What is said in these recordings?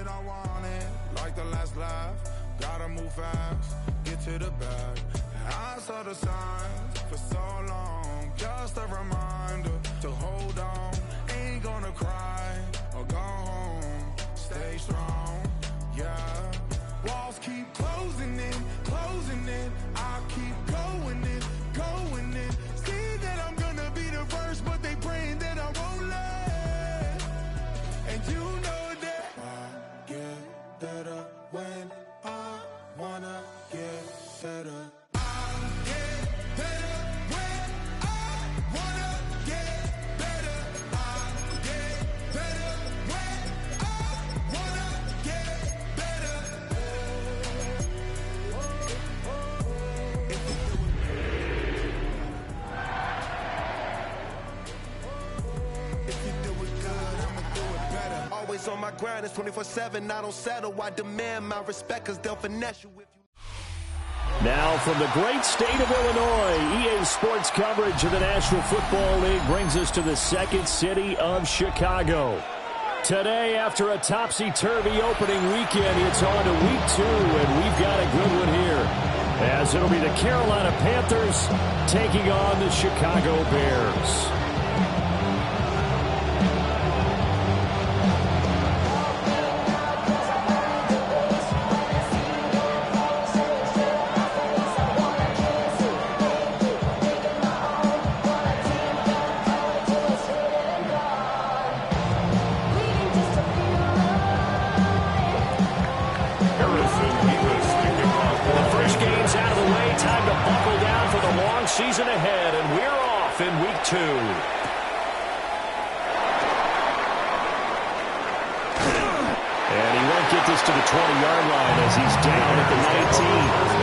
it, I want it. Like the last laugh, gotta move fast, get to the bag. I saw the signs for so long, just a reminder to hold on. Ain't gonna cry or go home, stay strong, yeah. Walls keep closing in, I keep going in. See that I'm gonna be the first, but they praying that I won't let. And you know that I get better when I wanna get better. Always on my grind, it's 24/7, I don't settle. I demand my respect, cause they'll finesse you if you... Now from the great state of Illinois, EA Sports coverage of the National Football League brings us to the second city of Chicago. Today, after a topsy-turvy opening weekend, it's on to week 2, and we've got a good one here, as it'll be the Carolina Panthers taking on the Chicago Bears. Season ahead, and we're off in week 2. And he won't get this to the 20-yard line as he's down at the 19.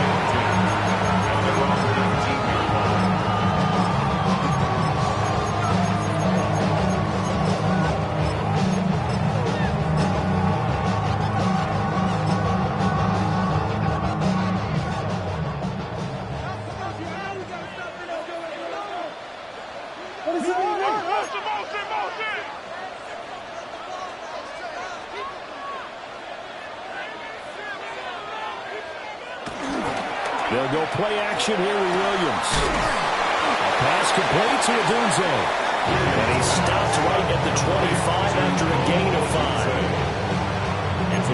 They'll go play action here with Williams. A pass complete to Adunze. And he stopped right at the 25 after a gain of 5.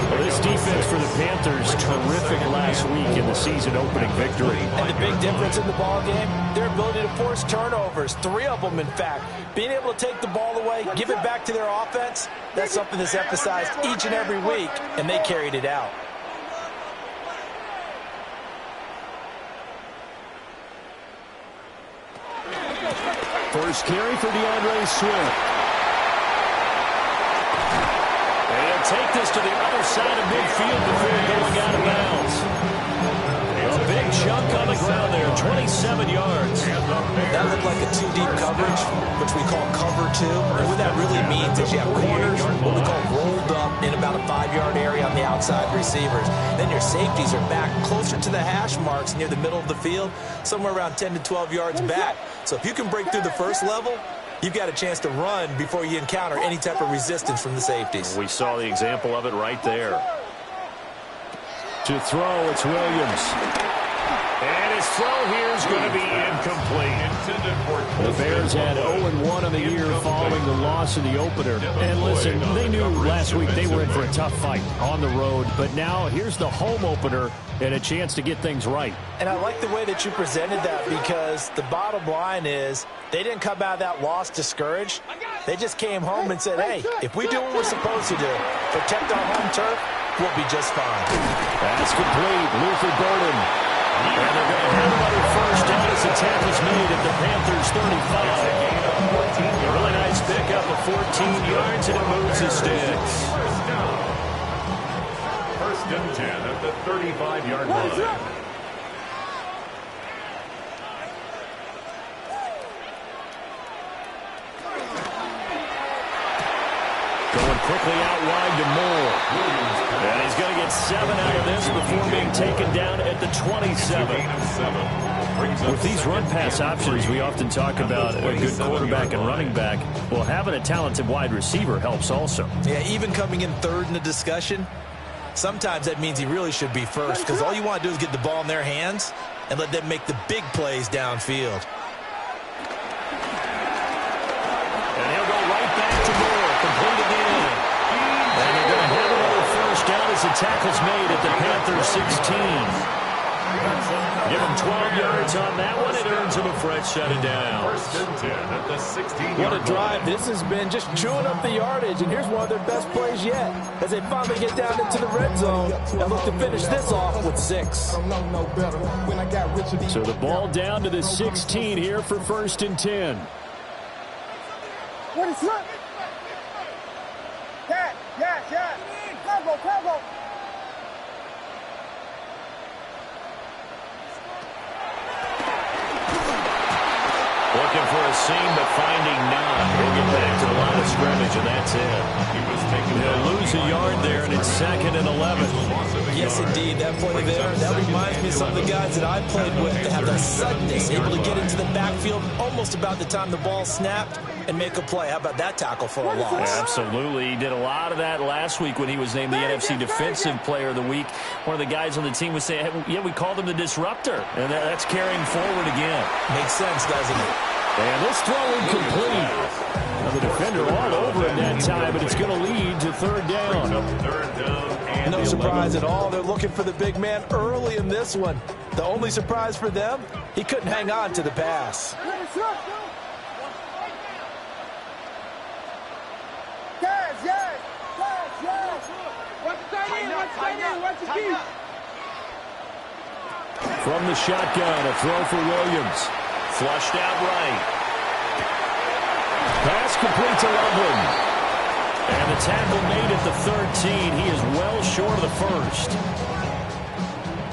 Well, this defense for the Panthers, terrific last week in the season-opening victory. And the big difference in the ball game, their ability to force turnovers, 3 of them, in fact. Being able to take the ball away, give it back to their offense, that's something that's emphasized each and every week, and they carried it out. First carry for DeAndre Swift. And he'll take this to the other side of midfield before going out of bounds. A big chunk on the ground there, 27 yards. That looked like a 2-deep coverage, which we call cover 2. And what that really means is you have corners, what we call rolled up in about a 5-yard area on the outside receivers. Then your safeties are back closer to the hash marks near the middle of the field, somewhere around 10 to 12 yards back. So if you can break through the first level, you've got a chance to run before you encounter any type of resistance from the safeties. We saw the example of it right there. To throw, it's Williams. And his throw here is going to be incomplete. The Bears had 0-1 on the year following the loss in the opener. And listen, they knew last week they were in for a tough fight on the road. But now here's the home opener and a chance to get things right. And I like the way that you presented that, because the bottom line is they didn't come out of that loss discouraged. They just came home and said, hey, if we do what we're supposed to do, protect our home turf, we'll be just fine. That's complete. Luther Burden. And they're going to have another first down as the tackle's made at the Panthers' 35. A really nice pickup of 14 yards, and it moves the sticks. First and 10 at the 35-yard line. Going quickly out wide to Moore. And he's going to get 7 out of this before being taken down at the 27. With these run-pass options, we often talk about a good quarterback and running back. Well, having a talented wide receiver helps also. Yeah, even coming in third in the discussion, sometimes that means he really should be first, because all you want to do is get the ball in their hands and let them make the big plays downfield. And he'll go right back to Moore, completed in. And they're going to have another first down as the tackle's made at the Panthers 16. Give him 12 yards on that one. It earns him a fresh set of downs. What a drive this has been, just chewing up the yardage. And here's one of their best plays yet as they finally get down into the red zone and look to finish this off with 6. So the ball down to the 16 here for 1st and 10. What is Lurk? Yes. Cover. Looking for a seam, but finding none. We'll get back to the line of scrimmage, and that's it. They'll lose a yard there, and it's 2nd and 11. Yes, indeed. That play there, that reminds me of some of the guys that I played with that have that suddenness, able to get into the backfield almost about the time the ball snapped and make a play. How about that tackle for a loss? Yeah, absolutely. He did a lot of that last week when he was named the NFC Defensive Player of the Week. One of the guys on the team was saying, hey, yeah, we called him the disruptor. And that's carrying forward again. Makes sense, doesn't it? And this throw incomplete. Now the defender all over him that time, but it's going to lead to 3rd down. No surprise at all. They're looking for the big man early in this one. The only surprise for them, he couldn't hang on to the pass. Yes. What's the key? From the shotgun, a throw for Williams. Flushed out right. Pass complete to Loveland. And the tackle made at the 13. He is well short of the first.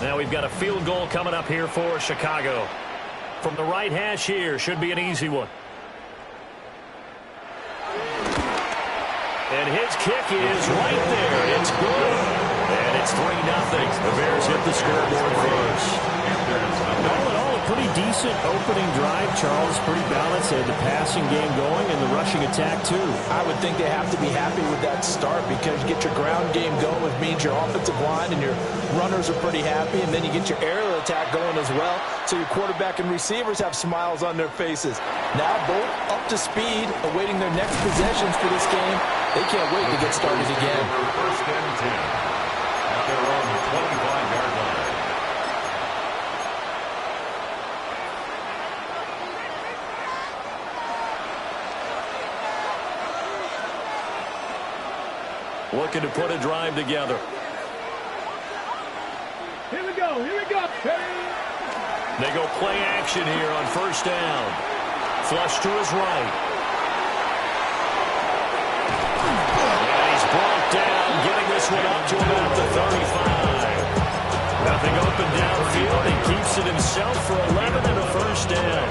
Now we've got a field goal coming up here for Chicago. From the right hash here, should be an easy one. And his kick is right there. It's good. And it's 3-0. The Bears hit the scoreboard first. All in all, a pretty decent opening drive, Charles. Pretty balanced. They had the passing game going and the rushing attack, too. I would think they have to be happy with that start because you get your ground game going, which means your offensive line and your runners are pretty happy, and then you get your aerial attack going as well, so your quarterback and receivers have smiles on their faces. Now both up to speed, awaiting their next possessions for this game. They can't wait to get started again. 1st and 10 at their own 25-yard line. Looking to put a drive together. Here we go. They go play action here on 1st down. Flush to his right. And he's brought down, getting this one up to about the 35. Nothing open downfield. He keeps it himself for 11 and a 1st down.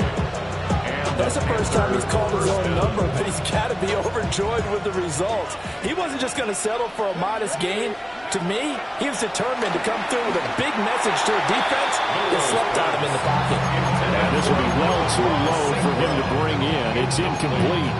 That's the first time he's called his own number, but he's got to be overjoyed with the results. He wasn't just going to settle for a modest gain. To me, he was determined to come through with a big message to a defense that slept on him in the pocket. And this will be well too low for him to bring in. It's incomplete.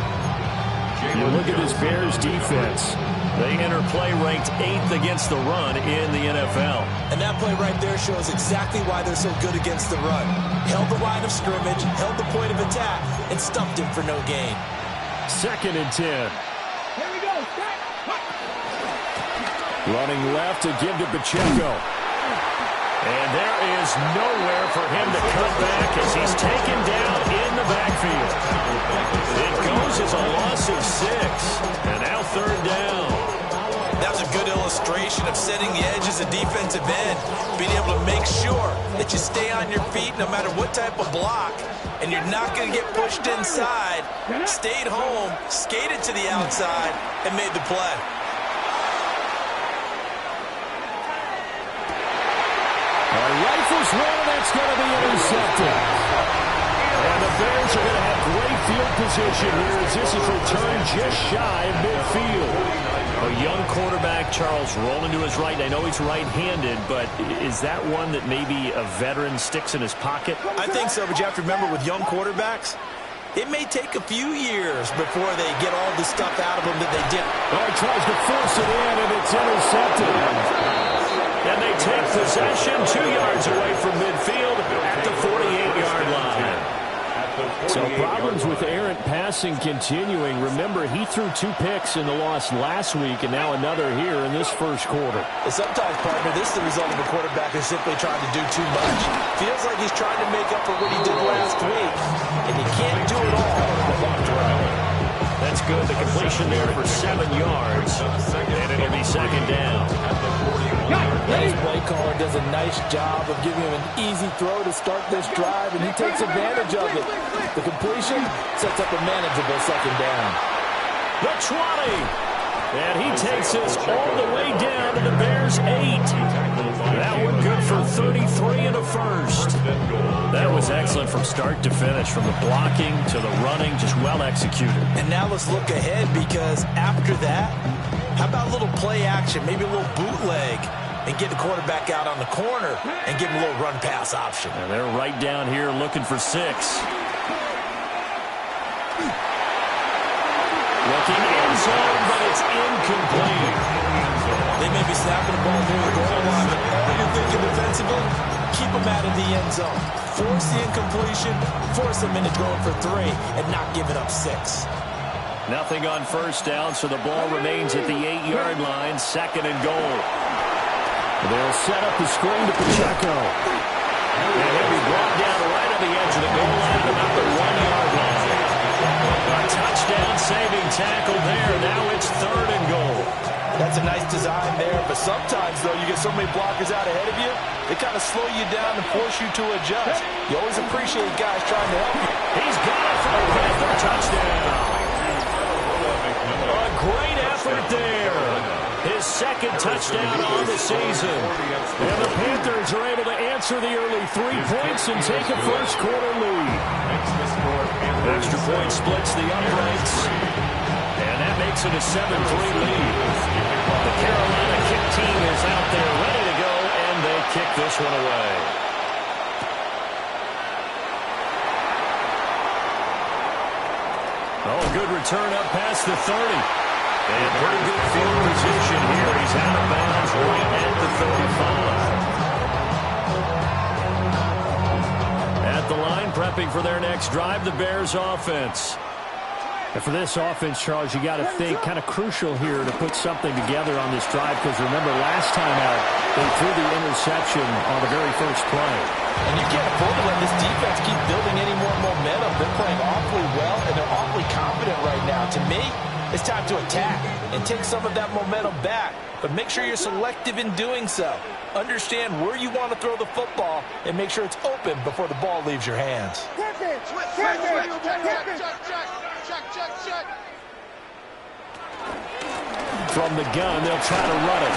You look at this Bears defense. They enter play ranked 8th against the run in the NFL. And that play right there shows exactly why they're so good against the run. Held the line of scrimmage, held the point of attack, and stuffed him for no gain. 2nd and 10. Here we go. Running left to give to Pacheco. And there is nowhere for him to cut back as he's taken down in the backfield. It goes as a loss of 6. And now 3rd down. That's a good illustration of setting the edge as a defensive end, being able to make sure that you stay on your feet no matter what type of block, and you're not going to get pushed inside. Stayed home, skated to the outside, and made the play. Rifles one, that's going to be intercepted. And the Bears are going to have great field position here as this is returned just shy of midfield. quarterback, Charles, rolling to his right. I know he's right-handed, but is that one that maybe a veteran sticks in his pocket? I think so, but you have to remember with young quarterbacks, it may take a few years before they get all the stuff out of them that they did. Oh, he tries to force it in, and it's intercepted. And they take possession 2 yards away from midfield at the 48-yard line. So problems with errant passing continuing. Remember, he threw 2 picks in the loss last week, and now another here in this first quarter. Sometimes, partner, this is the result of a quarterback who's simply trying to do too much. Feels like he's trying to make up for what he did last week, and he can't do it all in the long run. That's good. The completion there for 7 yards, and it'll be second down. His play caller does a nice job of giving him an easy throw to start this drive, and he takes advantage of it. The completion sets up a manageable second down. The 20. And he takes us all the way down to the Bears' 8. That one good for 33 and a first. That was excellent from start to finish, from the blocking to the running, just well executed. And now let's look ahead, because after that, how about a little play action, maybe a little bootleg, and get the quarterback out on the corner and give him a little run-pass option. And they're right down here looking for 6. Looking end zone, but it's incomplete. They may be snapping the ball near the goal line, but all you're thinking defensively, keep them out of the end zone. Force the incompletion, force them into going for 3, and not giving up 6. Nothing on first down, so the ball remains at the 8-yard line, second and goal. They'll set up the screen to Pacheco. And he'll be brought down right on the edge of the goal line at about the 1-yard line. A touchdown-saving tackle there. Now it's third and goal. That's a nice design there, but sometimes, though, you get so many blockers out ahead of you, they kind of slow you down and force you to adjust. You always appreciate guys trying to help you. He's got it for a Panther touchdown. A great effort there. His second touchdown on the season. And the Panthers are able to answer the early 3 points and take a first quarter lead. Extra point splits the uprights. And that makes it a 7-3 lead. The Carolina kick team is out there ready to go, and they kick this one away. Oh, good return up past the 30. And pretty good field position here. He's out of bounds right at the 35. At the line, prepping for their next drive, the Bears offense. And for this offense, Charles, you got to think kind of crucial here to put something together on this drive, because remember, last time out, they threw the interception on the very first play. And you can't afford to let this defense keep building any more momentum. They're playing awfully well, and they're awfully confident right now. To me, it's time to attack and take some of that momentum back. But make sure you're selective in doing so. Understand where you want to throw the football and make sure it's open before the ball leaves your hands. From the gun, they'll try to run it.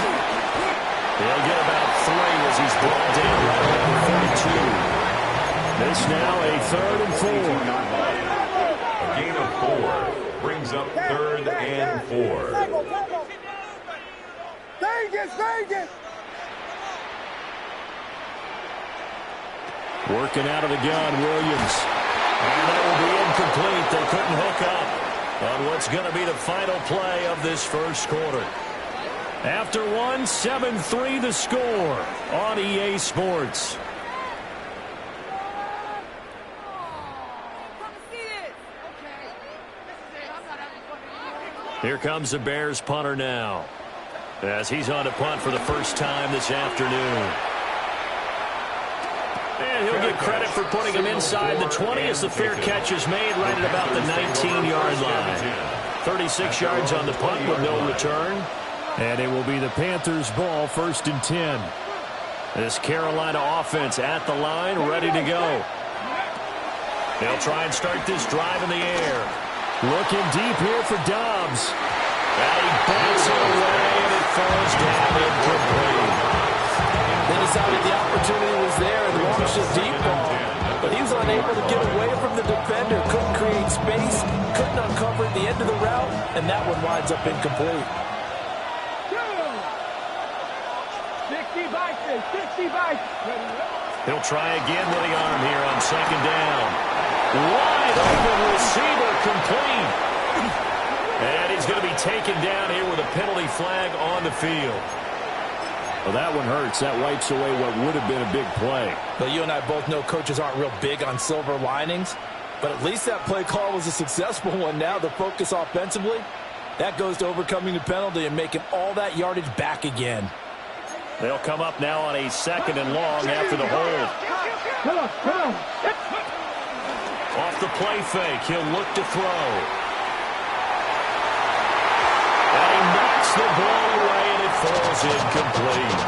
They'll get about 3 as he's brought down right around 42. This now a 3rd and 4. A gain of 4 brings up 3rd and 4. Vegas! Working out of the gun, Williams. And that will be incomplete. They couldn't hook up on what's going to be the final play of this first quarter. After 1, 7-3 the score on EA Sports. Here comes the Bears punter now, as he's on to punt for the first time this afternoon. And he'll get credit for putting him inside the 20 as the fair catch is made right at about the 19-yard line. 36 yards on the punt with no return. And it will be the Panthers' ball, 1st and 10. This Carolina offense at the line, ready to go. They'll try and start this drive in the air. Looking deep here for Dobbs. And he bats it away, and it falls down incomplete. They decided the opportunity was there and launched a deep ball, but he was unable to get away from the defender. Couldn't create space, couldn't uncover at the end of the route, and that one winds up incomplete. He'll try again with the arm here on second down. Wide open receiver, complete. And he's going to be taken down here with a penalty flag on the field. Well, that one hurts. That wipes away what would have been a big play. But you and I both know coaches aren't real big on silver linings. But at least that play call was a successful one. Now the focus offensively, that goes to overcoming the penalty and making all that yardage back again. They'll come up now on a second and long after the hold. Off the play fake, he'll look to throw. And he knocks the ball away, and it falls incomplete.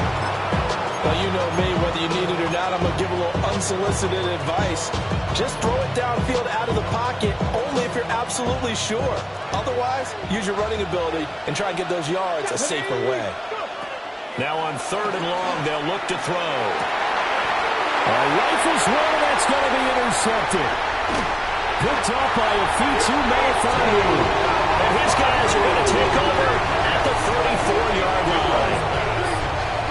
Well, you know me, whether you need it or not, I'm going to give a little unsolicited advice. Just throw it downfield out of the pocket, only if you're absolutely sure. Otherwise, use your running ability and try and get those yards a safer way. Now on third and long, they'll look to throw. Rifles one, that's going to be intercepted. Picked up by a Fitu Melifonwu. And his guys are going to take over at the 34-yard line.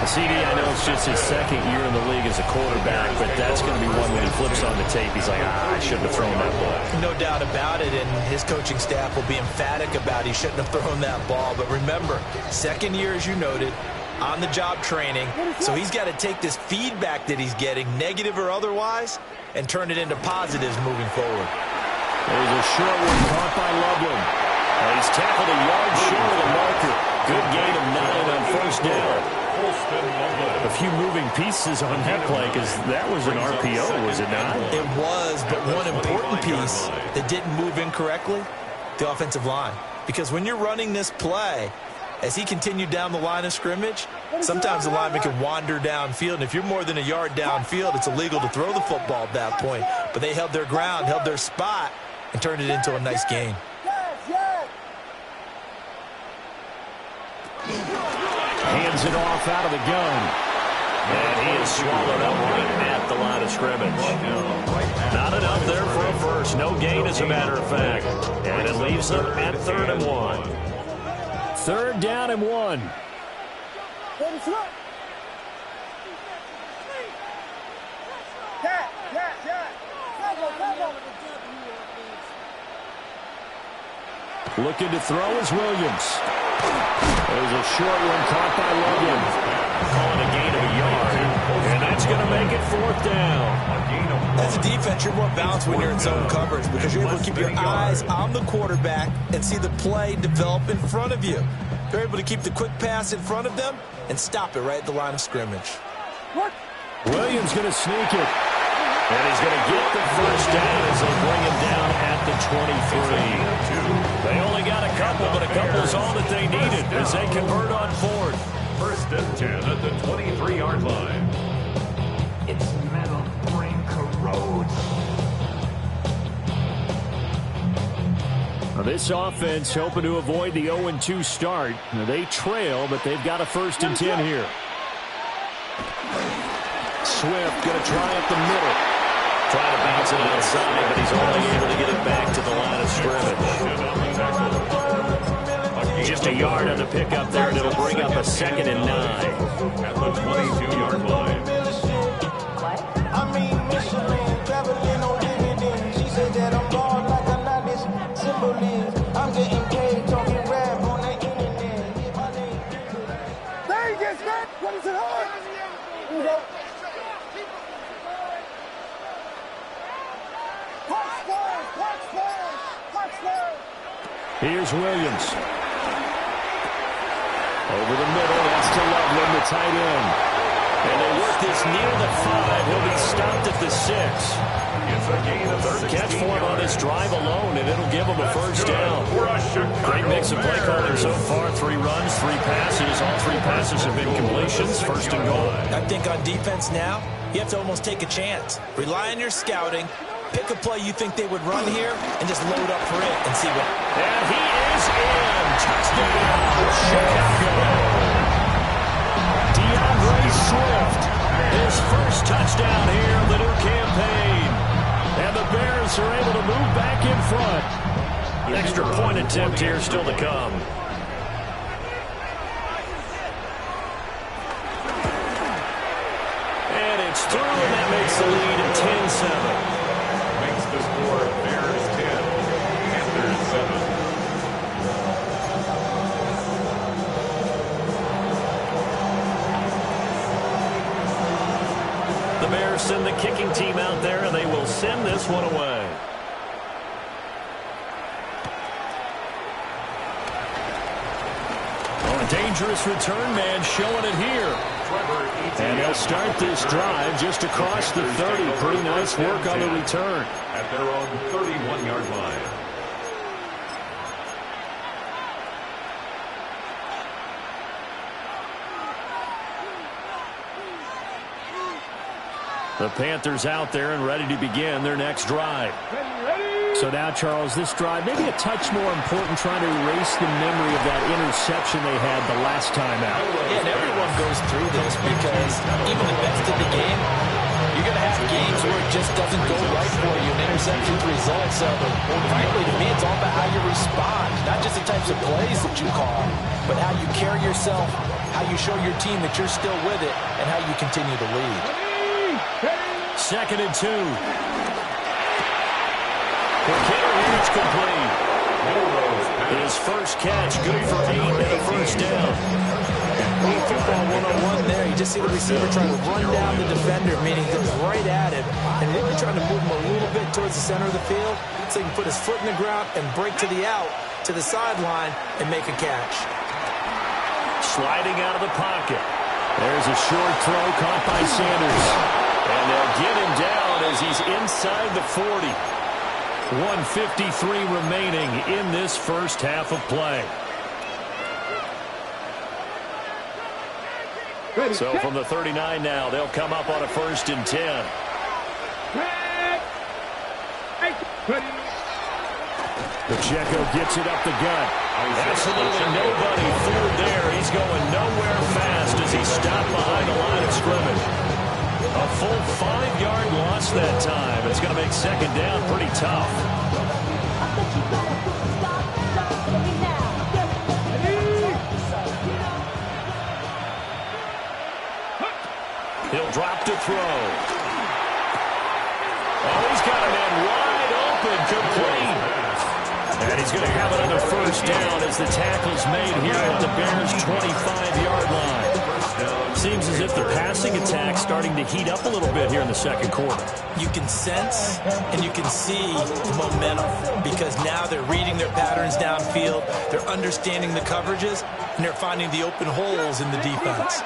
CD, I know it's just his second year in the league as a quarterback, but that's going to be one when he flips on the tape. He's like, I shouldn't have thrown that ball. No doubt about it, and his coaching staff will be emphatic about he shouldn't have thrown that ball. But remember, second year, as you noted, on-the-job training, so he's got to take this feedback that he's getting, negative or otherwise, and turn it into positives moving forward. There's a short one caught by Loveland. He's tackled a yard short of the marker. Good gain of 9 on first down. A few moving pieces on that play because that was an RPO, was it not? It was, but one important piece that didn't move incorrectly, the offensive line. Because when you're running this play, as he continued down the line of scrimmage, sometimes the lineman can wander downfield, and if you're more than a yard downfield, it's illegal to throw the football at that point. But they held their ground, held their spot, and turned it into a nice gain. Hands it off out of the gun. And he is swallowed up right at the line of scrimmage. Not enough there for a first. No gain, as a matter of fact. And it leaves them at 3rd and 1. 3rd down and 1. Looking to throw is Williams. There's a short one caught by Logan. Calling a gain of a yard. And that's going to make it 4th down. As a defense, you're more balanced when you're in zone coverage because you're able to keep your eyes on the quarterback and see the play develop in front of you. You're able to keep the quick pass in front of them and stop it right at the line of scrimmage. Williams going to sneak it. And he's going to get the first down as they bring him down at the 23. They only got a couple, but a couple is all that they needed as they convert on 4th. 1st and 10 at the 23-yard line. Its metal frame corrodes. Now this offense hoping to avoid the 0-2 start. Now they trail, but they've got a 1st and 10 here. Swift going to try up the middle. Trying to bounce it outside, but he's only able to get it back to the line of scrimmage. Just a yard on the pickup there, and it'll bring up a 2nd and 9. At the 22-yard line. I mean, Michelin, traveling on dividends. She said that I'm born like a lot of symbol is. I'm getting paid, talking rap on the internet. Vegas, man! What is it hard? Here we go. Here's Williams. Over the middle, that's to Loveland, the tight end. And they work this near the 5. He'll be stopped at the 6. Third catch for him on this drive alone, and it'll give him a first down. Great mix of play calling so far. 3 runs, 3 passes. All 3 passes have been completions. 1st and goal. I think on defense now, you have to almost take a chance. Rely on your scouting. Pick a play you think they would run here and just load up for it and see what. And he is in. Touchdown, Chicago. DeAndre Swift, his first touchdown here in the new campaign. And the Bears are able to move back in front. An extra point attempt here still to come. Bears send the kicking team out there, and they will send this one away. Oh, a dangerous return man showing it here. And they'll start this drive just across the 30. Pretty nice work on the return. At their own 31-yard line. The Panthers out there and ready to begin their next drive. So now, Charles, this drive may be a touch more important, trying to erase the memory of that interception they had the last time out. Yeah, and everyone goes through this because even the best in the game, you're going to have games where it just doesn't go right for you, and interceptions result. So, frankly, to me, it's all about how you respond, not just the types of plays that you call, but how you carry yourself, how you show your team that you're still with it, and how you continue to lead. 2nd and 2. It's complete. His first catch, good for 8 and a first down. Football 101 there. You just see the receiver trying to run down the defender, meaning goes right at him, and really trying to move him a little bit towards the center of the field so he can put his foot in the ground and break to the out, to the sideline, and make a catch. Sliding out of the pocket. There's a short throw caught by Sanders. And they'll get him down as he's inside the 40. 1:53 remaining in this first half of play. So from the 39 now, they'll come up on a 1st and 10. Pacheco gets it up the gut. Absolutely nobody through there. He's going nowhere fast as he's stopped behind the line of scrimmage. A full 5-yard loss that time. It's going to make 2nd down pretty tough. He'll drop to throw. Oh, he's got a man wide open, complete. And he's going to have it on the 1st down as the tackle's made here at the Bears' 25-yard line. Seems as if the passing attack's starting to heat up a little bit here in the 2nd quarter. You can sense and you can see momentum because now they're reading their patterns downfield, they're understanding the coverages, and they're finding the open holes in the defense.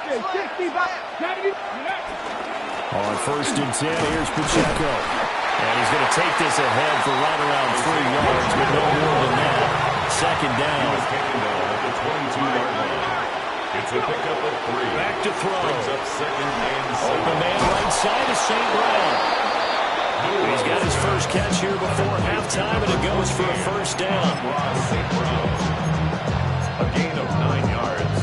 On 1st and 10, here's Pacheco. And he's going to take this ahead for right around 3 yards, but no more than that. 2nd down. At the 22-yard line. It's a pickup of 3. Back to throw. Brings up 2nd and 7. Open man right side of St. Brown. He's got his first catch here before halftime, and it goes for a 1st down. St. Brown. A gain of 9 yards.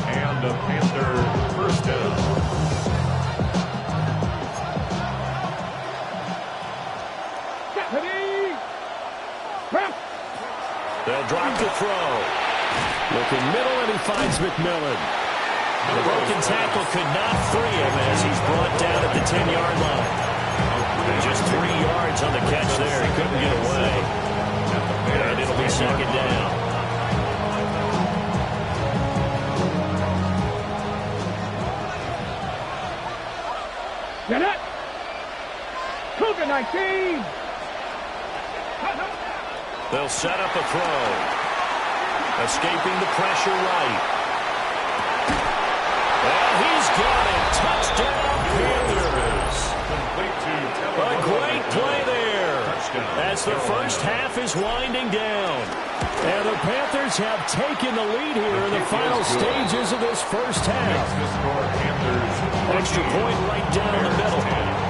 And a Panther 1st down. They'll drop the throw. Looking middle, and he finds McMillan. The broken tackle could not free him as he's brought down at the 10-yard line. And just 3 yards on the catch there. He couldn't get away. And it'll be 2nd down. Get it! Cougar 19! They'll set up a throw. Escaping the pressure right. And he's got it. Touchdown, Panthers. A great play there. As the first half is winding down. And the Panthers have taken the lead here in the final stages of this first half. Extra point right down the middle.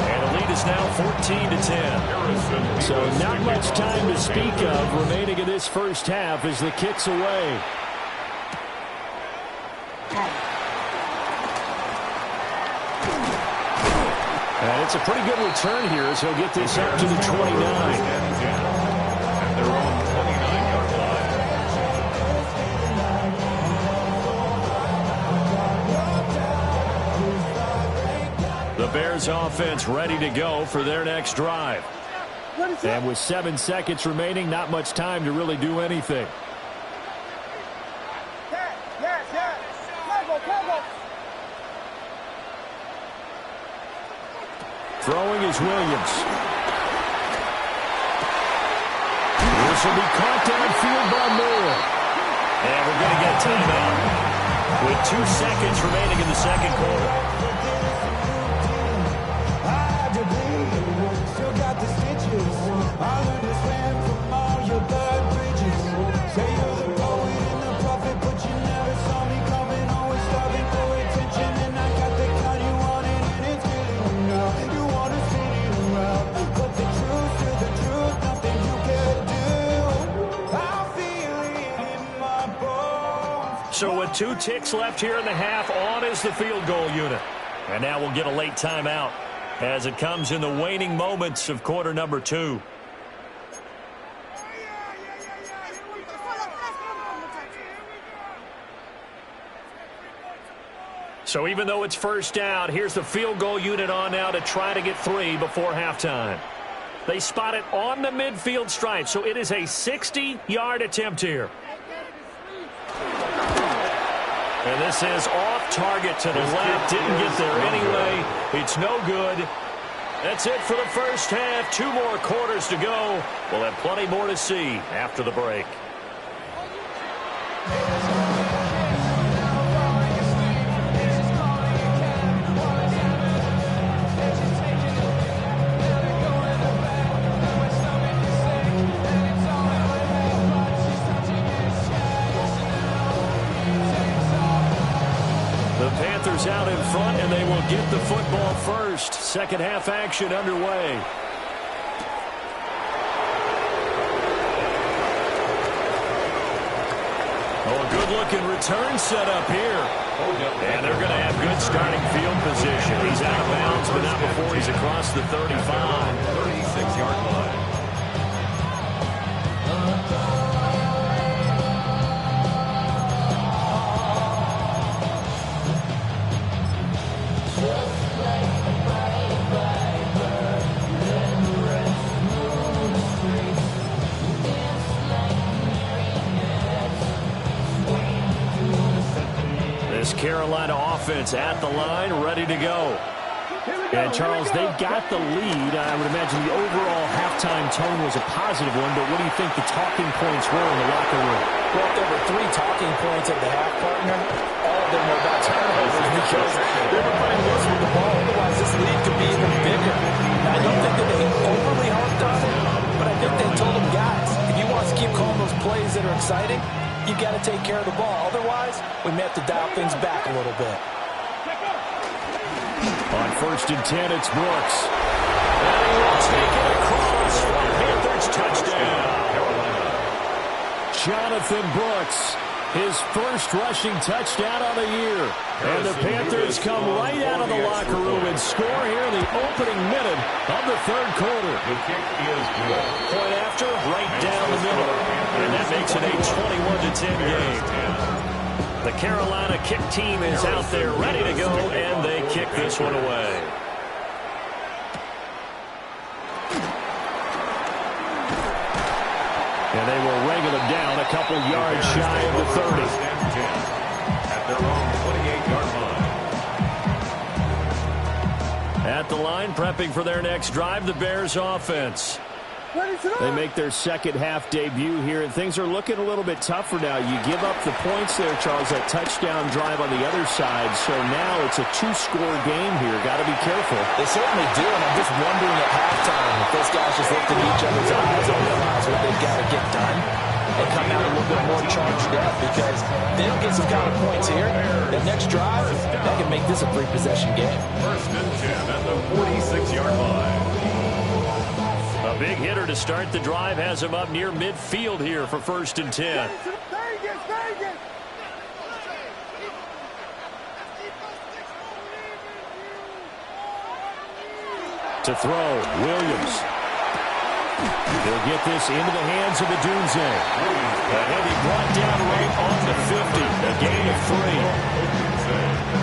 And the lead is now 14-10. So not much time to speak of remaining in this first half as the kick's away. And it's a pretty good return here as he'll get this up to the 29. The Bears offense ready to go for their next drive. And with 7 seconds remaining, not much time to really do anything. Throwing is Williams. This will be caught downfield by Moore. And we're going to get a timeout with 2 seconds remaining in the second quarter. Still got the stitches. I learned to swim from all your bad bridges. Say you're the poet and the prophet, but you never saw me coming. Always starving for attention, and I got the kind you wanted, and it's killing you now. You wanna spin it around, but the truth, nothing you can do. I feel it in my bones. So with 2 ticks left here in the half, on is the field goal unit. And now we'll get a late timeout as it comes in the waning moments of quarter number 2. So even though it's first down, here's the field goal unit on now to try to get 3 before halftime. They spot it on the midfield stripe, so it is a 60-yard attempt here. And this is off target to the left. Didn't get there anyway. It's no good. That's it for the first half. 2 more quarters to go. We'll have plenty more to see after the break. The Panthers out in front, and they will get the football first. Second half action underway. Oh, a good-looking return set up here. And they're going to have good starting field position. He's out of bounds, but not before he's across the 35. 36-yard line. Carolina offense at the line, ready to go. And, Charles, they've got the lead. I would imagine the overall halftime tone was a positive one, but what do you think the talking points were in the locker room? Well, if there were 3 talking points at the half, partner, all of them were about turnovers because they were playing worse with the ball. Otherwise, this lead could be even bigger. Now, I don't think that they overly harped on it, but I think they told them, guys, if you want us to keep calling those plays that are exciting, you got to take care of the ball. Otherwise, we may have to dial things back a little bit. On 1st and 10, it's Brooks. And he will take it across for a Panthers touchdown. Jonathan Brooks, his first rushing touchdown of the year. And the Panthers come right out of the locker room and score here in the opening minute of the third quarter. The kick is good. Point after, right down the middle. And that makes it a 21-10 game. The Carolina kick team is out there ready to go, and they kick this one away. And they will wrangle him down a couple yards shy of the 30. At their own 28-yard line. At the line, prepping for their next drive, the Bears offense. They make their second half debut here, and things are looking a little bit tougher now. You give up the points there, Charles, that touchdown drive on the other side. So now it's a 2-score game here. Got to be careful. They certainly do, and I'm just wondering at halftime if those guys just looked in each other's eyes and realize what they've got to get done and come out a little bit more charged up, because they don't get some kind of points here. That next drive, that can make this a 3-possession game. 1st and 10 at the 46-yard line. A big hitter to start the drive has him up near midfield here for 1st and 10. To throw, Williams. They'll get this into the hands of the Dunze. A heavy brought down right on the 50. A gain of 3.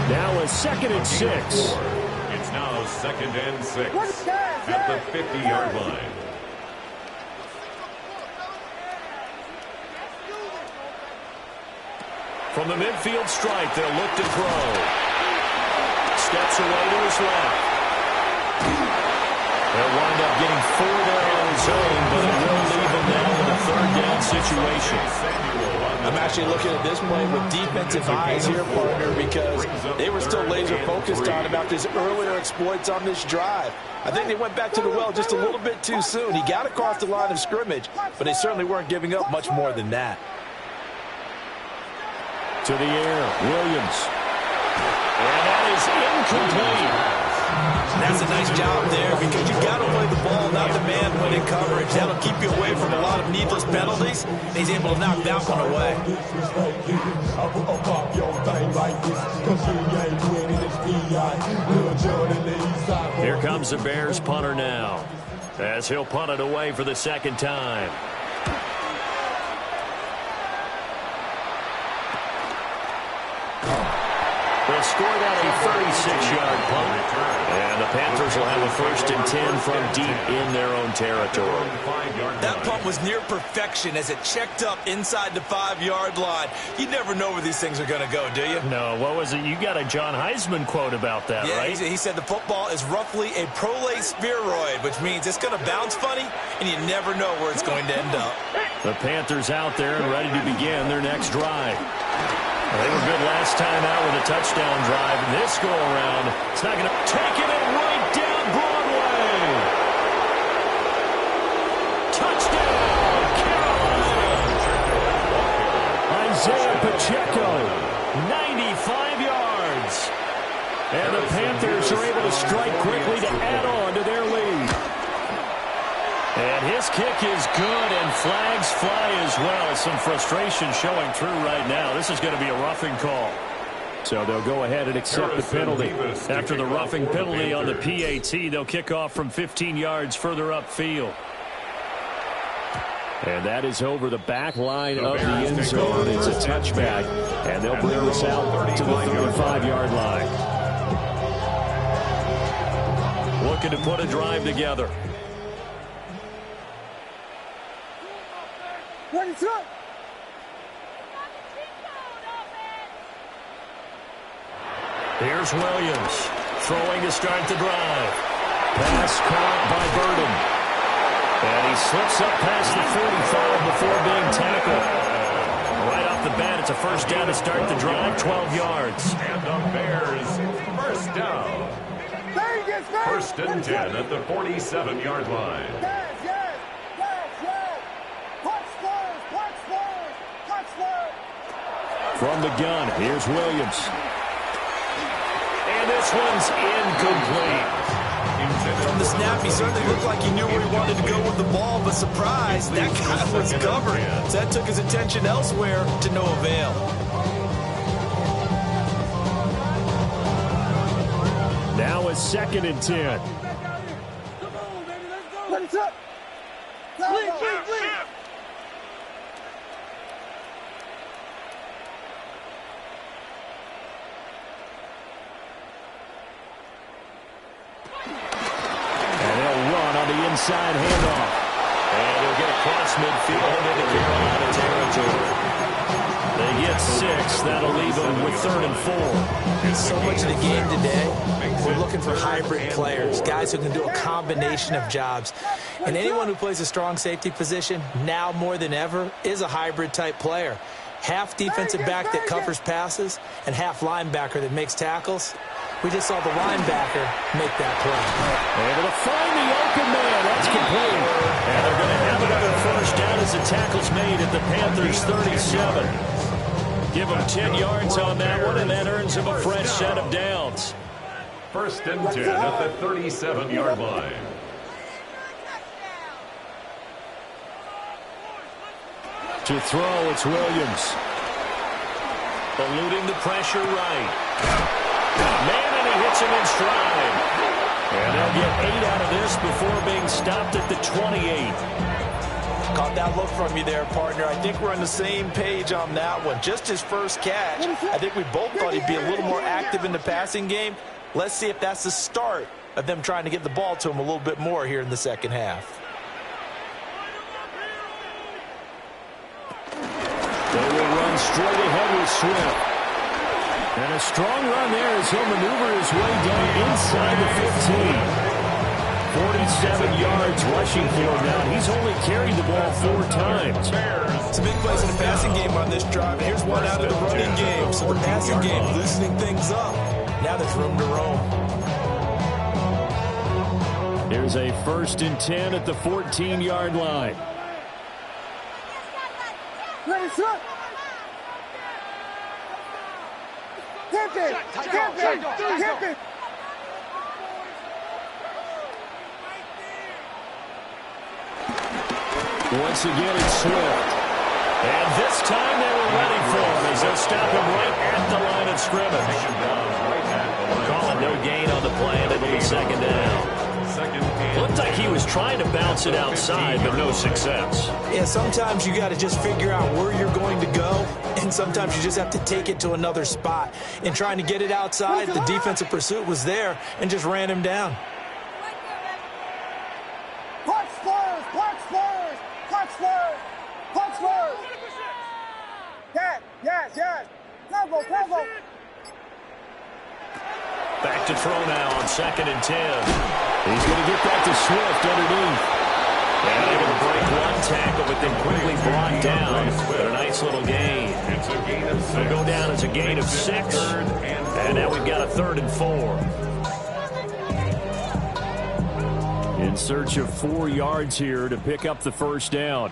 Now a 2nd and 6. It's now 2nd and 6 at the 50-yard line. From the midfield stripe, they'll look to throw. Steps away to his left. He'll wind up getting 4 there on his own, but it will leave him now in a 3rd down situation. I'm actually looking at this play with defensive eyes here, partner, because they were still laser focused on him after his earlier exploits on this drive. I think they went back to the well just a little bit too soon. He got across the line of scrimmage, but they certainly weren't giving up much more than that. To the air, Williams. And that is incomplete. That's a nice job there because you got to play the ball, not the man-winning coverage. That'll keep you away from a lot of needless penalties. He's able to knock that one away. Here comes the Bears punter now, as he'll punt it away for the 2nd time. They'll score that a 36-yard punt. And the Panthers will have a 1st and 10 from deep in their own territory. That punt was near perfection as it checked up inside the 5-yard line. You never know where these things are going to go, do you? No, what was it? You got a John Heisman quote about that, yeah, right? He said the football is roughly a prolate spheroid, which means it's going to bounce funny, and you never know where it's going to end up. The Panthers out there and ready to begin their next drive. They were good last time out with a touchdown drive. This go-around, it's not going to take it right down Broadway. Touchdown, Carolina. Isaiah Pacheco, 95 yards. And the Panthers are able to strike quickly to add on to their lead. And his kick is good, and flags fly as well. Some frustration showing through right now. This is going to be a roughing call. So they'll go ahead and accept the penalty. After the roughing penalty on the PAT, they'll kick off from 15 yards further upfield. And that is over the back line of the end zone. It's a touchback, and they'll bring this out to the 35-yard line. Looking to put a drive together. Here's Williams throwing to start the drive. Pass caught by Burden. And he slips up past the 45 before being tackled. Right off the bat, it's a 1st down to start the drive, 12 yards. And the Bears, 1st down. 1st and 10 at the 47-yard line. From the gun, here's Williams. And this one's incomplete. From the snap, he certainly looked like he knew where he wanted to go with the ball, but surprise, that guy was covered. So that took his attention elsewhere to no avail. Now a 2nd and 10. What's up? Lead. Inside handoff. And he'll get across midfield into Carolina territory. They get 6. That'll leave them with 3rd and 4. So much of the game today, we're looking for hybrid players, guys who can do a combination of jobs. And anyone who plays a strong safety position, now more than ever, is a hybrid type player. Half defensive back that covers passes and half linebacker that makes tackles. We just saw the linebacker make that play. Able to find the open man. That's complete. And they're going to have another 1st down as the tackle's made at the Panthers' 37. Give them 10 yards on that one, and that earns them a fresh set of downs. 1st and 10 at the 37-yard line. To throw, it's Williams. Eluding the pressure right. Man, and he hits him in stride. And they'll get 8 out of this before being stopped at the 28. Caught that look from you there, partner. I think we're on the same page on that one. Just his first catch. I think we both thought he'd be a little more active in the passing game. Let's see if that's the start of them trying to get the ball to him a little bit more here in the 2nd half. They will run straight ahead with Swift. And a strong run there as he'll maneuver his way down inside the 15. 47 yards rushing for him now. He's only carried the ball 4 times. It's a big place in the passing game on this drive. Here's one out of the running game. So the passing game loosening things up. Now there's room to roam. Here's a 1st and 10 at the 14-yard line. Once again, it's Swift. And this time they were ready for him as they'll stop him right at the line of scrimmage. Calling no gain on the play, and it'll be 2nd down. Looked like he was trying to bounce it outside, but no success. Yeah, sometimes you got to just figure out where you're going to go, and sometimes you just have to take it to another spot. In trying to get it outside, the defensive pursuit was there and just ran him down. Yes. Go. Back to throw now on 2nd and 10. He's going to get that to Swift underneath. And able to break one tackle, but then quickly brought down. But a nice little gain. It'll go down as a gain of 6. And now we've got a 3rd and 4. In search of 4 yards here to pick up the 1st down.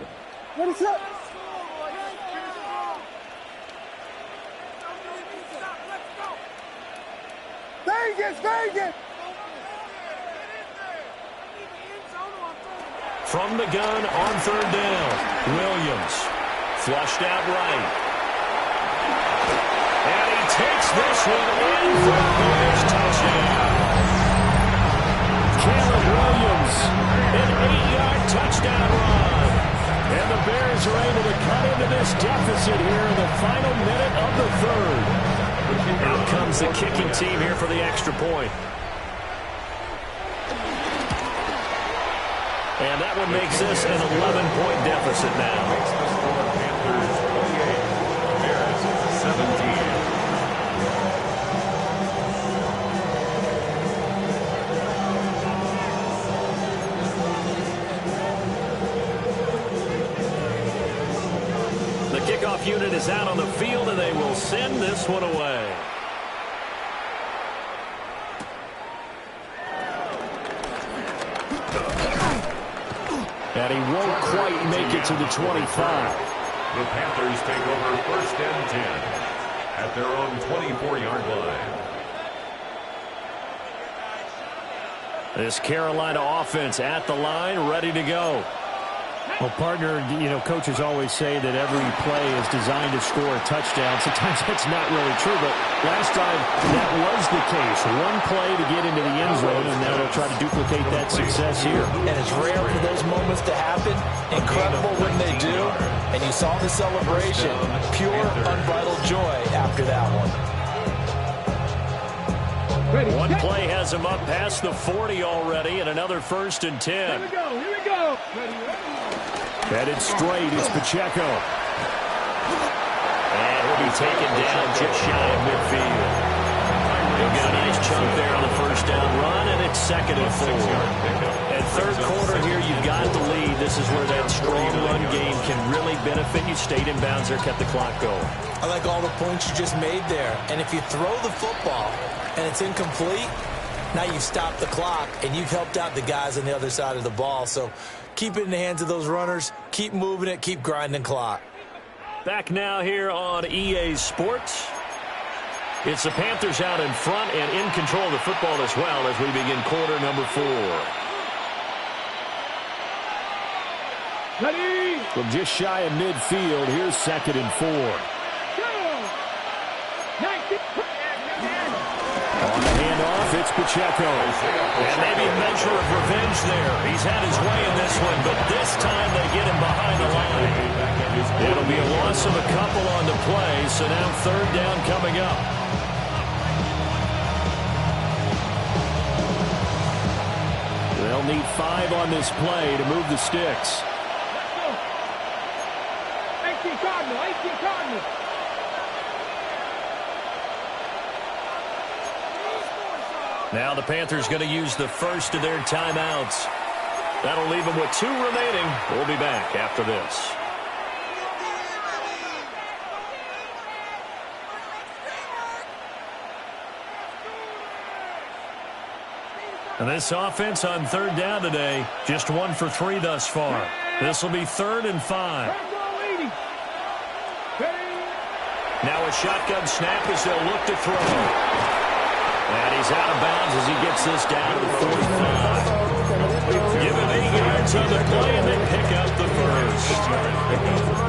Vegas! From the gun on 3rd down, Williams flushed out right. And he takes this one in for a Bears touchdown. Caleb Williams, an 8-yard touchdown run. And the Bears are able to cut into this deficit here in the final minute of the 3rd. Out comes the kicking team here for the extra point. And that one makes this an 11-point deficit now. Makes the score Panthers 28, Bears 17. The kickoff unit is out on the field, and they will send this one away. And he won't quite make it to the 25. The Panthers take over 1st and 10 at their own 24-yard line. This Carolina offense at the line, ready to go. Well, partner, coaches always say that every play is designed to score a touchdown. Sometimes that's not really true, but last time that was the case. One play to get into the end zone, and now they'll try to duplicate that success here. And it's rare for those moments to happen. Incredible when they do. And you saw the celebration. Pure, unbridled joy after that one. One play has him up past the 40 already, and another 1st and 10. Here we go. Headed straight, it's Pacheco. And he'll be taken down just shy of midfield. He'll get a nice chunk there on the 1st down run, and it's 2nd and 4. And 3rd quarter here, you've got the lead. This is where that strong run game can really benefit you. Stayed in bounds there, kept the clock going. I like all the points you just made there. And if you throw the football and it's incomplete, now you've stopped the clock, and you've helped out the guys on the other side of the ball. So keep it in the hands of those runners. Keep moving it. Keep grinding clock. Back now here on EA Sports. It's the Panthers out in front and in control of the football as well as we begin quarter number 4. Ready? From just shy of midfield, here's 2nd and 4. On the handoff, it's Pacheco. And maybe a measure of revenge there. He's had his way in this one, but this time they get him behind the line. It'll be a loss of a couple on the play, so now 3rd down coming up. They'll need 5 on this play to move the sticks. 18 Cardinal. Now the Panthers going to use the first of their timeouts. That'll leave them with 2 remaining. We'll be back after this. And this offense on 3rd down today, just 1 for 3 thus far. This will be 3rd and 5. Now a shotgun snap as they'll look to throw. And he's out of bounds as he gets this down to the 45. Give him 8 yards on the play and then pick up the first.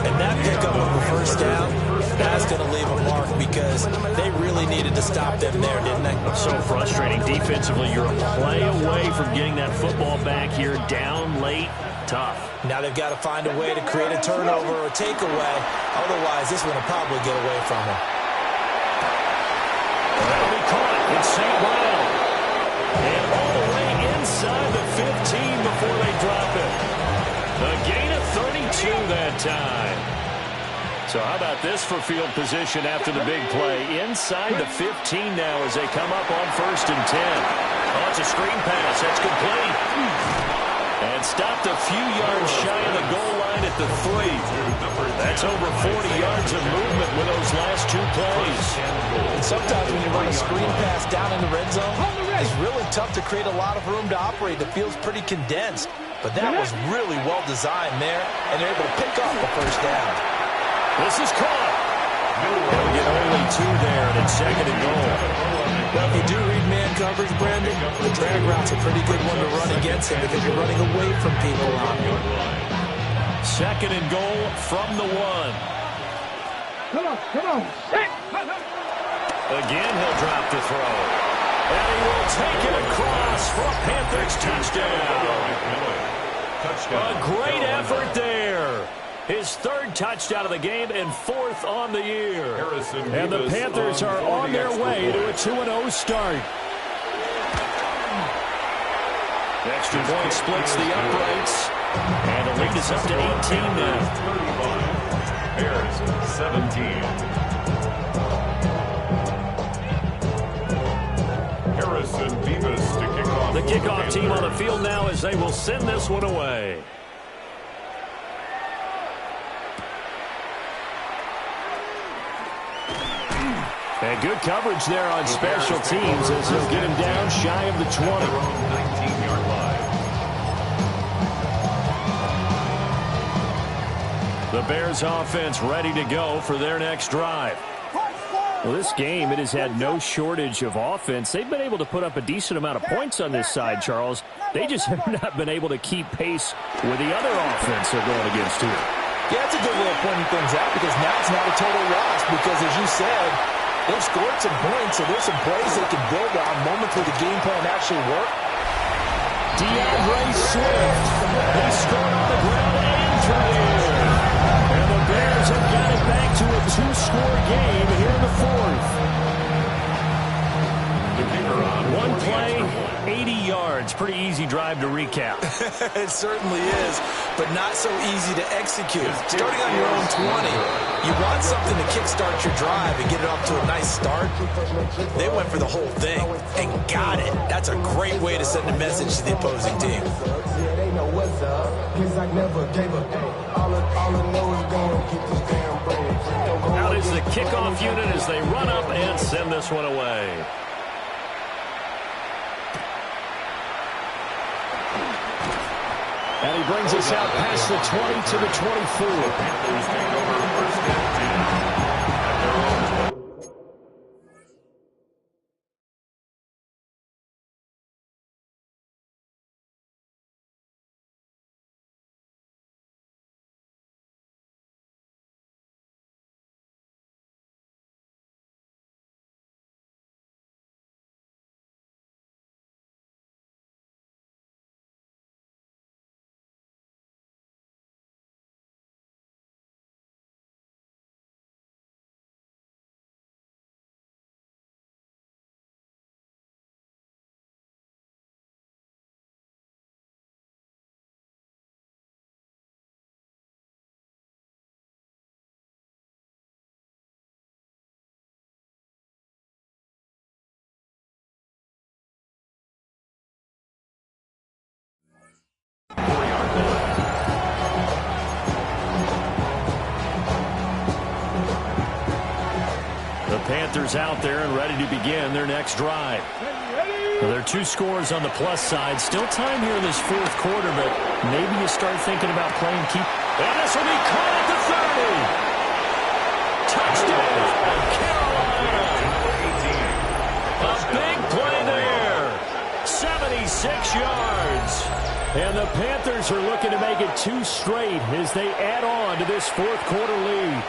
And that pickup of the first down, that's going to leave a mark because they really needed to stop them there, didn't they? So frustrating. Defensively, you're a play away from getting that football back here. Down late, tough. Now they've got to find a way to create a turnover or takeaway. Otherwise, this one will probably get away from them. That'll be caught. It's St. Brown. And all the way inside the 15 before they drop it. A gain of 32 that time. So how about this for field position after the big play? Inside the 15 now as they come up on 1st and 10. Oh, it's a screen pass. That's complete. And stopped a few yards shy of the goal line at the 3. That's over 40 yards of movement with those last 2 plays. And sometimes when you run a screen pass down in the red zone, it's really tough to create a lot of room to operate. The field's pretty condensed. But that was really well designed there, and they're able to pick up the first down. This is caught. They'll get only 2 there, and it's 2nd and goal. Well, if you do read man coverage, Brandon, the drag route's a pretty good one to run against him because you're running away from people on him. 2nd and goal from the 1. Come on. Again, he'll drop the throw. And he will take it across for a Panthers touchdown. A great effort there. His 3rd touchdown of the game and 4th on the year. And the Panthers are on their way to a 2-0 start. Extra point splits the uprights. And the lead is up to 18 now. Bears 17. The kickoff team on the field now as they will send this one away. And good coverage there on special teams as they'll get him down shy of the 20. 19-yard line. The Bears offense ready to go for their next drive. Well, this game, it has had no shortage of offense. They've been able to put up a decent amount of points on this side, Charles. They just have not been able to keep pace with the other offense they're going against here. Yeah, that's a good way of pointing things out because now it's not a total loss because, as you said, they've scored some points, so there's some plays they can build on, moments where the game plan actually worked. DeAndre Swift. He scored on the ground and through the air. And the Bears have got it back to a 2-score game here in the 4th. One play, 80 yards. Pretty easy drive to recap. It certainly is, but not so easy to execute. Starting on your own 20, you want something to kickstart your drive and get it off to a nice start. They went for the whole thing and got it. That's a great way to send a message to the opposing team. Out is the kickoff unit as they run up and send this one away. And he brings us out past the 20 to the 24. Panthers take over first and 10. Panthers out there and ready to begin their next drive. Well, there are 2 scores on the plus side. Still time here in this fourth quarter, but maybe you start thinking about playing keep. And this will be caught at the 30. Touchdown, Carolina. A big play there. 76 yards. And the Panthers are looking to make it 2 straight as they add on to this fourth quarter lead.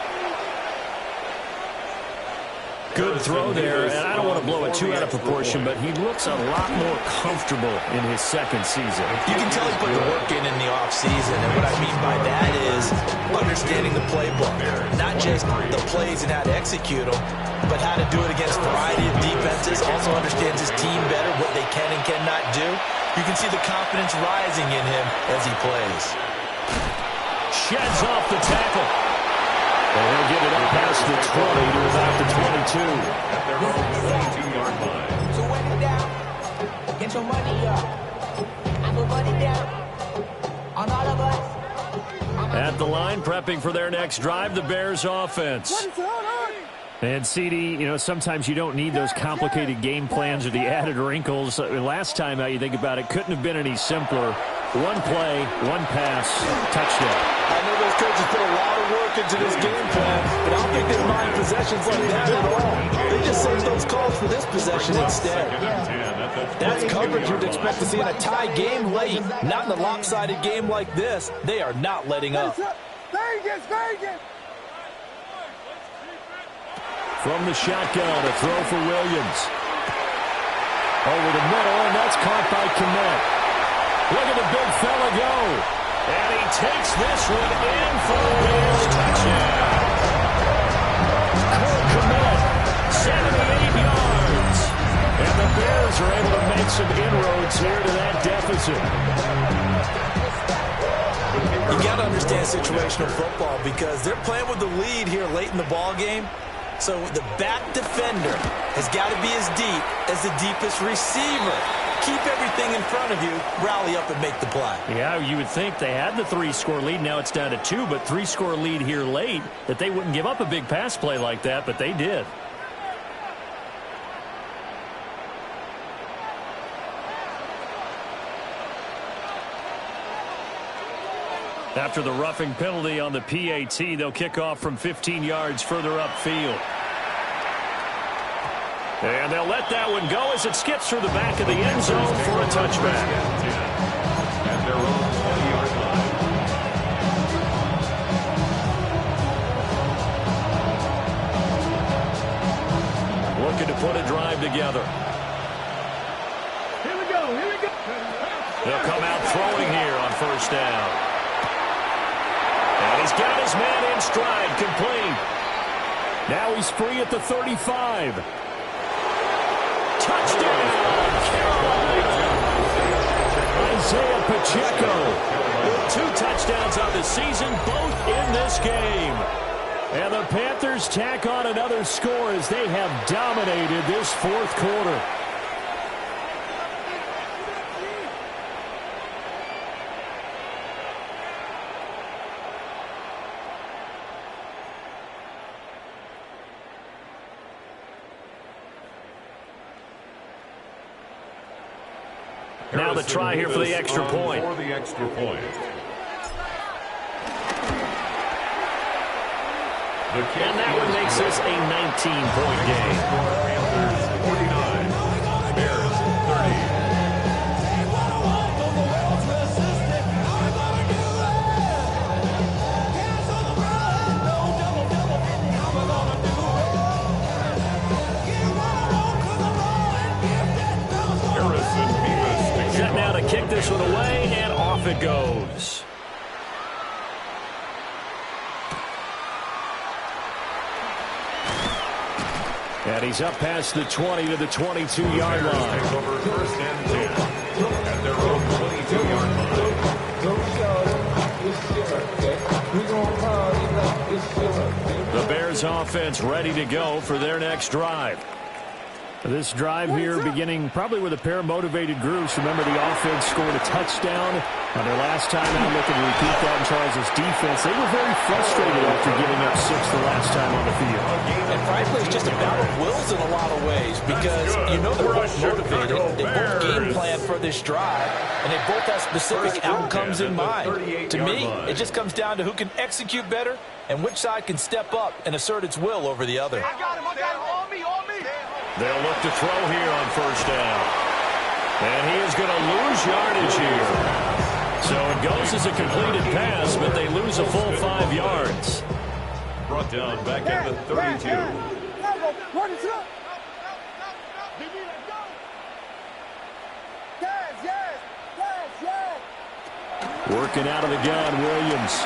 Good throw there, and I don't want to blow it too out of proportion, but he looks a lot more comfortable in his second season. You can tell he put the work in the offseason, and what I mean by that is understanding the playbook. Not just the plays and how to execute them, but how to do it against a variety of defenses. Also understands his team better, what they can and cannot do. You can see the confidence rising in him as he plays. Sheds off the tackle. And he'll get it up past the 20 to about the 22. At their own 22-yard line. So when it down, get your money up. I put money down on all of us. At the line, prepping for their next drive, the Bears offense. And, CD, sometimes you don't need those complicated game plans or the added wrinkles. Last time out, you think about it, couldn't have been any simpler. 1 play, 1 pass, touchdown. I know those coaches put a lot of work into this game plan, but I don't think they mind possessions like that at all. They just save those calls for this possession instead. That's coverage you'd expect to see in a tie game late. Not in a lopsided game like this. They are not letting up. From the shotgun, a throw for Williams. Over the middle, and that's caught by Kmet. Look at the big fella go. And he takes this one in for the Bears touchdown. Cole Kmet, 78 yards. And the Bears are able to make some inroads here to that deficit. You got to understand situational football because they're playing with the lead here late in the ball game. So the back defender has got to be as deep as the deepest receiver. Keep everything in front of you, rally up and make the play. Yeah, you would think they had the 3-score lead. Now it's down to 2, but 3-score lead here late, that they wouldn't give up a big pass play like that, but they did. After the roughing penalty on the PAT, they'll kick off from 15 yards further upfield. And they'll let that one go as it skips through the back of the end zone for a touchback. At their own 20-yard line. Looking to put a drive together. Here we go. They'll come out throwing here on first down. And he's got his man in stride, complete. Now he's free at the 35. Touchdown, Carolina. Isaiah Pacheco with 2 touchdowns on the season, both in this game. And the Panthers tack on another score as they have dominated this fourth quarter. Now the try here for the extra point. For the extra point. And that one makes this a 19-point game. Panthers 49, Bears 30. Set now to kick this one away, and off it goes. And he's up past the 20 to the 22-yard line. Takes over first and 10 at their own 22-yard line. The Bears offense ready to go for their next drive. This drive here beginning probably with a pair of motivated groups. Remember, the offense scored a touchdown on their last time out. Looking to repeat that in Charles' defense. They were very frustrated after giving up 6 the last time on the field. And frankly, it's just a battle of wills in a lot of ways because you know they're both motivated. They both game plan for this drive, and they both have specific outcomes in mind. To me, it just comes down to who can execute better and which side can step up and assert its will over the other. I got him, on me. They'll look to throw here on first down. And he is going to lose yardage here. So it goes as a completed pass, but they lose a full 5 yards. Brought down back at the 32. Working out of the gun, Williams.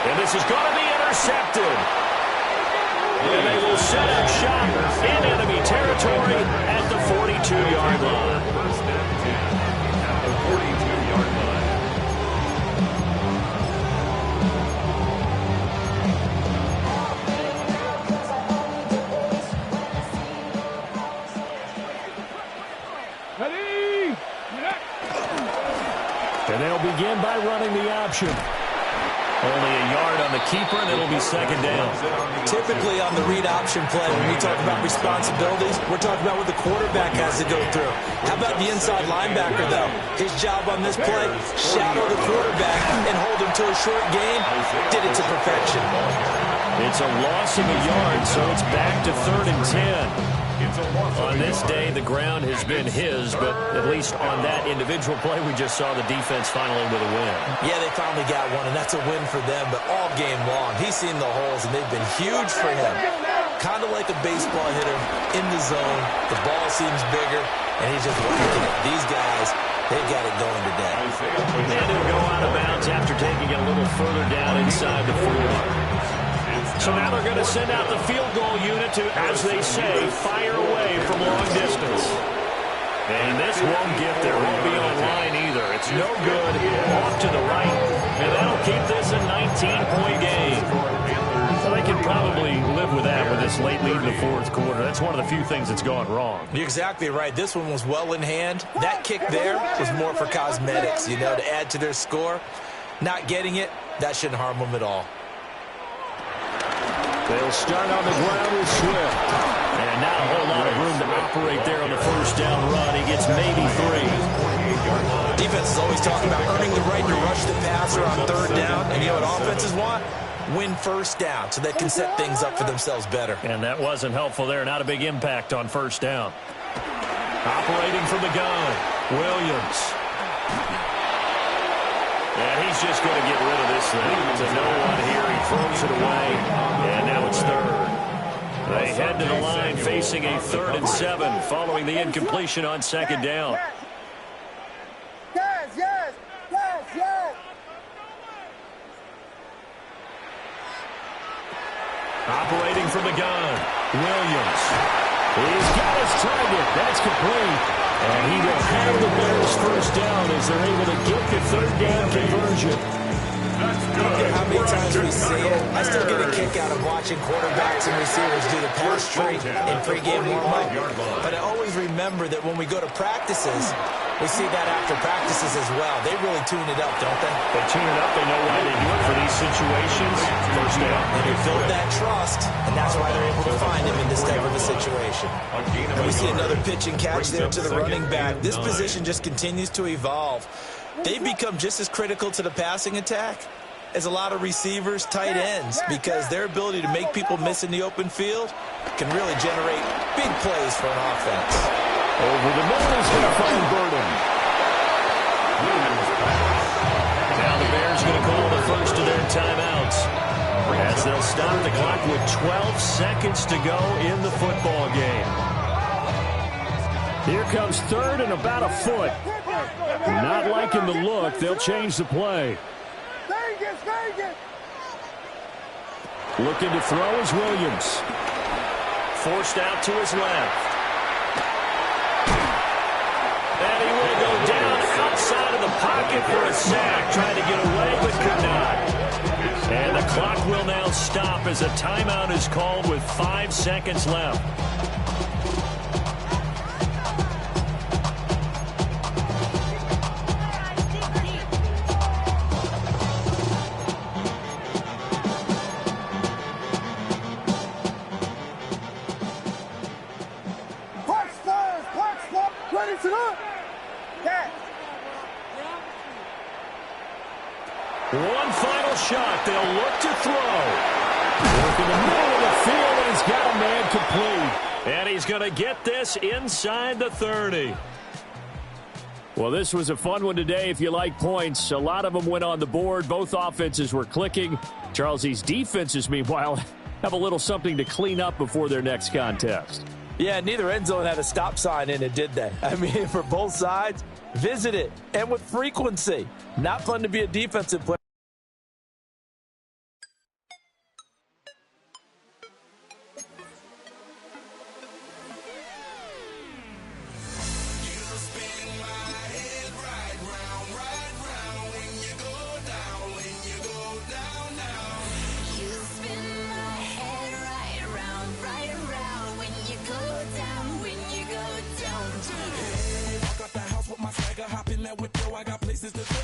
And this is going to be intercepted. And they will set up shop in enemy territory at the 42-yard line. First and 10 at the 42-yard line. Ready? And they'll begin by running the option. Only a yard on the keeper, and it'll be second down. Typically on the read option play, when we talk about responsibilities, we're talking about what the quarterback has to go through. How about the inside linebacker, though? His job on this play, shadow the quarterback and hold him to a short gain. Did it to perfection. It's a loss of a yard, so it's back to 3rd and 10. On this day, the ground has been his, but at least on that individual play, we just saw the defense finally with a win. Yeah, they finally got one, and that's a win for them, but all game long, he's seen the holes, and they've been huge for him. Kind of like a baseball hitter in the zone. The ball seems bigger, and he's just whacking it. These guys, they've got it going today. And he'll go out of bounds after taking it a little further down inside the 40. So now they're going to send out the field goal unit to, as they say, fire away from long distance. And this won't get there. Won't be on line either. It's no good. Off to the right. And that'll keep this a 19-point game. So they can probably live with that with this late lead in the 4th quarter. That's one of the few things that's gone wrong. You're exactly right. This one was well in hand. That kick there was more for cosmetics, you know, to add to their score. Not getting it, that shouldn't harm them at all. They'll start on the ground with Swift. And not a whole lot of room to operate there on the first down run. He gets maybe 3. Defense is always talking about earning the right to rush the passer on 3rd down. And you know what offenses want? Win first down so they can set things up for themselves better. And that wasn't helpful there. Not a big impact on first down. Operating from the gun, Williams. And he's just going to get rid of this thing. To no one here. He throws it away. And now it's 3rd. They head to the line facing a 3rd and 7 following the incompletion on 2nd down. Yes. Operating from the gun, Williams. He's got his target. That's complete. And he will have the Bears first down as they're able to get the 3rd down conversion. I don't care how many times we see it, I still get a kick out of watching quarterbacks and receivers do the pass tree in pregame warm-up. But I always remember that when we go to practices, we see that after practices as well. They really tune it up, don't they? They tune it up. They know why they do it for these situations. First down. And they build that trust, and that's why they're able to find him in this type of a situation. And we see another pitch and catch there to the running back. This position just continues to evolve. They've become just as critical to the passing attack as a lot of receivers, tight ends, because their ability to make people miss in the open field can really generate big plays for an offense. Over the middle is going to find Burden. Now the Bears going to call the first of their timeouts as they'll stop the clock with 12 seconds to go in the football game. Here comes 3rd and about a foot. Not liking the look. They'll change the play. Looking to throw is Williams. Forced out to his left. And he will go down outside of the pocket for a sack. Trying to get away, but could not. And the clock will now stop as a timeout is called with 5 seconds left. One final shot. They'll look to throw. Work in the middle of the field, and he's got a man complete. And he's going to get this inside the 30. Well, this was a fun one today if you like points. A lot of them went on the board. Both offenses were clicking. Charles, these defenses, meanwhile, have a little something to clean up before their next contest. Yeah, neither end zone had a stop sign in it, did they? I mean, for both sides, visit it, and with frequency. Not fun to be a defensive player.